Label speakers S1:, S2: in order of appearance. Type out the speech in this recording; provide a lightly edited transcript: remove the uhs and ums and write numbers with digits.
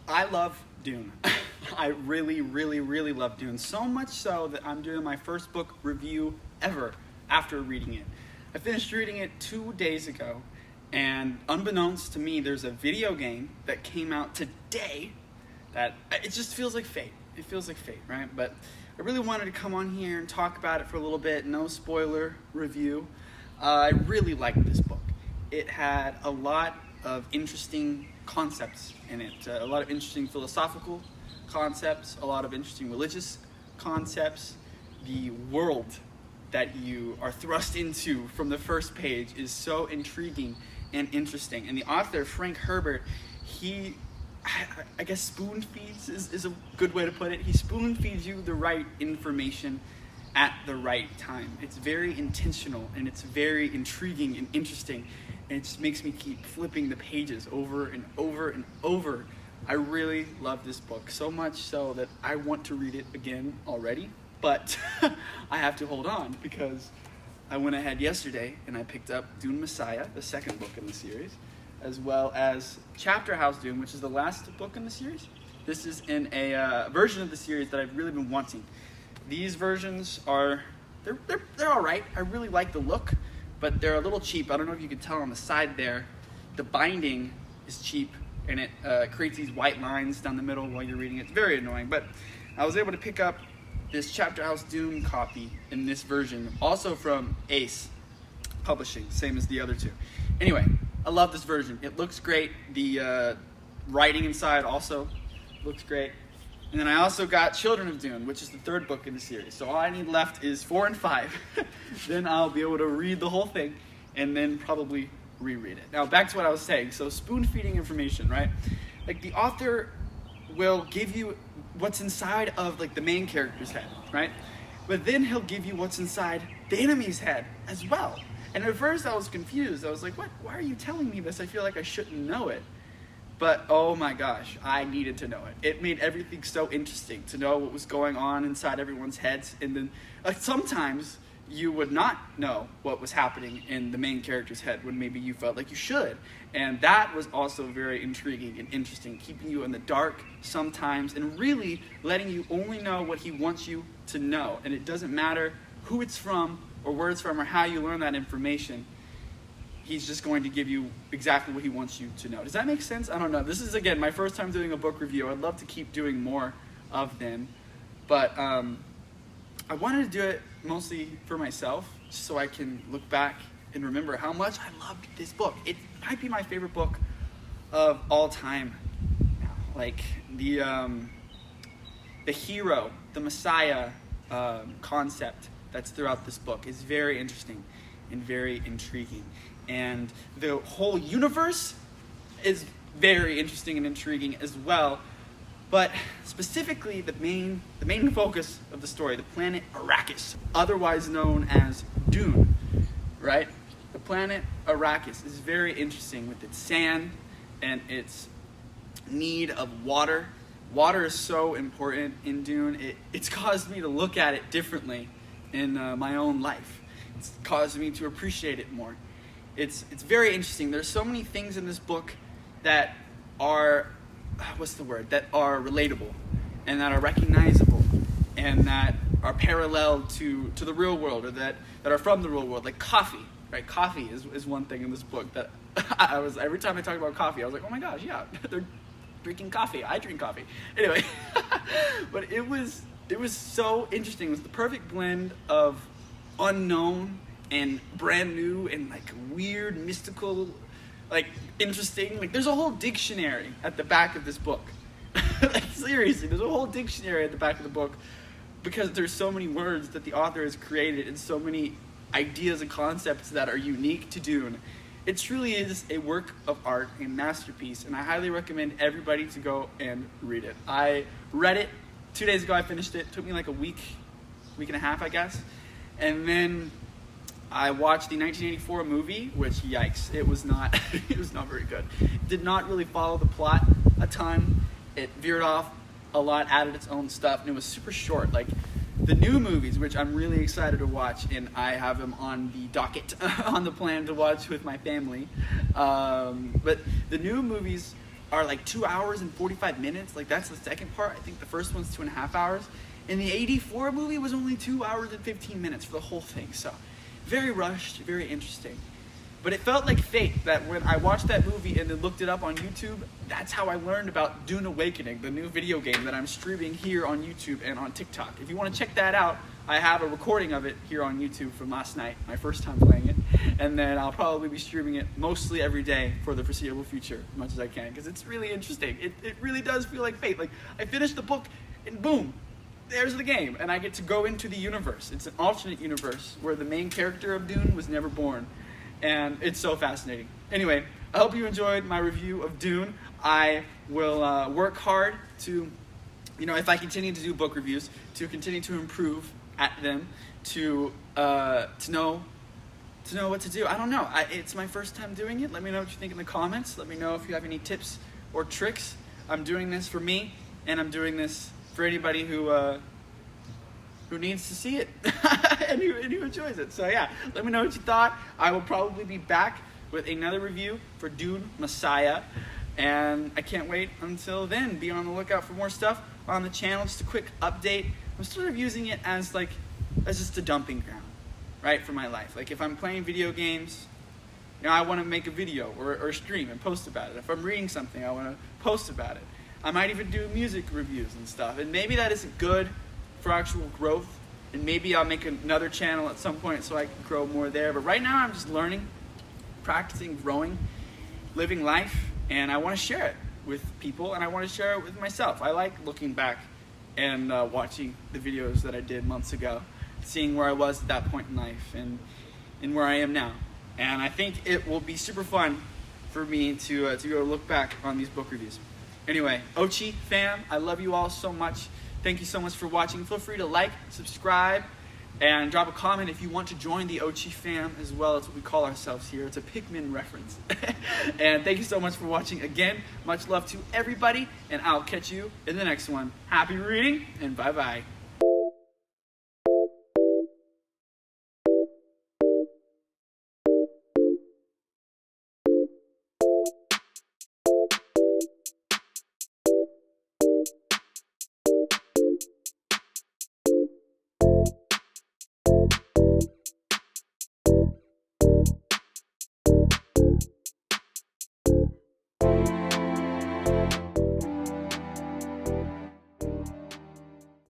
S1: I love Dune. I really, really, really love Dune. So much so that I'm doing my first book review ever after reading it. I finished reading it 2 days ago, and unbeknownst to me, there's a video game that came out today that it just feels like fate. It feels like fate, right? But I really wanted to come on here and talk about it for a little bit. No spoiler review. I really liked this book. It had a lot of interesting concepts in it, a lot of interesting philosophical concepts, a lot of interesting religious concepts. The world that you are thrust into from the first page is so intriguing and interesting. And the author, Frank Herbert, he, I guess spoon feeds is a good way to put it. He spoon feeds you the right information at the right time. It's very intentional and it's very intriguing and interesting. And it just makes me keep flipping the pages over and over and over. I really love this book, so much so that I want to read it again already. But I have to hold on because I went ahead yesterday and I picked up Dune Messiah, the second book in the series, as well as Chapter House Dune, which is the last book in the series. This is in a version of the series that I've really been wanting. These versions are, they're all right. I really like the look, but they're a little cheap. I don't know if you can tell on the side there. The binding is cheap, and it creates these white lines down the middle while you're reading it. It's very annoying, but I was able to pick up this Chapter House Dune copy in this version, also from Ace Publishing, same as the other two. Anyway, I love this version. It looks great. The writing inside also looks great. And then I also got Children of Dune, which is the third book in the series. So all I need left is 4 and 5. Then I'll be able to read the whole thing and then probably reread it. Now back to what I was saying. So spoon feeding information, right? Like the author will give you what's inside of like the main character's head, right? But then he'll give you what's inside the enemy's head as well. And at first I was confused. I was like, what? Why are you telling me this? I feel like I shouldn't know it. But oh my gosh, I needed to know it. It made everything so interesting to know what was going on inside everyone's heads. And then sometimes you would not know what was happening in the main character's head when maybe you felt like you should. And that was also very intriguing and interesting, keeping you in the dark sometimes and really letting you only know what he wants you to know. And it doesn't matter who it's from or where it's from or how you learn that information. He's just going to give you exactly what he wants you to know. Does that make sense? I don't know. This is, again, my first time doing a book review. I'd love to keep doing more of them. But I wanted to do it mostly for myself, just so I can look back and remember how much I loved this book. It might be my favorite book of all time now. Like, the hero, the Messiah concept that's throughout this book is very interesting and very intriguing. And the whole universe is very interesting and intriguing as well. But specifically, the main focus of the story, the planet Arrakis, otherwise known as Dune, right? The planet Arrakis is very interesting with its sand and its need of water. Water is so important in Dune. It's caused me to look at it differently in my own life. It's caused me to appreciate it more. It's very interesting. There's so many things in this book that are, that are relatable and that are recognizable and that are parallel to the real world or that are from the real world, like coffee, right? Coffee is one thing in this book that every time I talk about coffee, I was like, oh my gosh, yeah, they're drinking coffee. I drink coffee. Anyway, but it was so interesting. It was the perfect blend of unknown and brand new and like weird, mystical, like interesting. Like there's a whole dictionary at the back of this book. Like seriously, there's a whole dictionary at the back of the book because there's so many words that the author has created and so many ideas and concepts that are unique to Dune. It truly is a work of art, a masterpiece, and I highly recommend everybody to go and read it. I read it 2 days ago. I finished it. It took me like a week and a half, I guess. And then I watched the 1984 movie, which yikes, it was not very good. It did not really follow the plot a ton. It veered off a lot, added its own stuff, and it was super short. Like the new movies, which I'm really excited to watch, and I have them on the docket, on the plan to watch with my family. But the new movies are like 2 hours and 45 minutes. Like that's the second part. I think the first one's 2.5 hours. And the 84 movie was only 2 hours and 15 minutes for the whole thing. So very rushed, very interesting. But it felt like fate that when I watched that movie and then looked it up on YouTube, that's how I learned about Dune Awakening, the new video game that I'm streaming here on YouTube and on TikTok. If you want to check that out, I have a recording of it here on YouTube from last night, my first time playing it. And then I'll probably be streaming it mostly every day for the foreseeable future, as much as I can, because it's really interesting. It really does feel like fate. Like, I finished the book and boom, there's the game. And I get to go into the universe. It's an alternate universe where the main character of Dune was never born. And it's so fascinating. Anyway, I hope you enjoyed my review of Dune. I will work hard to, if I continue to do book reviews, to continue to improve at them, to know what to do. I don't know. It's my first time doing it. Let me know what you think in the comments. Let me know if you have any tips or tricks. I'm doing this for me, and I'm doing this for anybody who needs to see it and who enjoys it. So yeah, let me know what you thought. I will probably be back with another review for Dune Messiah, and I can't wait until then. Be on the lookout for more stuff on the channel. Just a quick update. I'm sort of using it as just a dumping ground, right, for my life. Like if I'm playing video games, I want to make a video or stream and post about it. If I'm reading something, I want to post about it. I might even do music reviews and stuff. And maybe that isn't good for actual growth, and maybe I'll make another channel at some point so I can grow more there. But right now I'm just learning, practicing, growing, living life, and I want to share it with people, and I want to share it with myself. I like looking back and watching the videos that I did months ago, seeing where I was at that point in life and where I am now. And I think it will be super fun for me to go look back on these book reviews. Anyway, Ochi fam, I love you all so much. Thank you so much for watching. Feel free to like, subscribe, and drop a comment if you want to join the Ochi fam as well. That's what we call ourselves here. It's a Pikmin reference. And thank you so much for watching again. Much love to everybody, and I'll catch you in the next one. Happy reading, and bye-bye.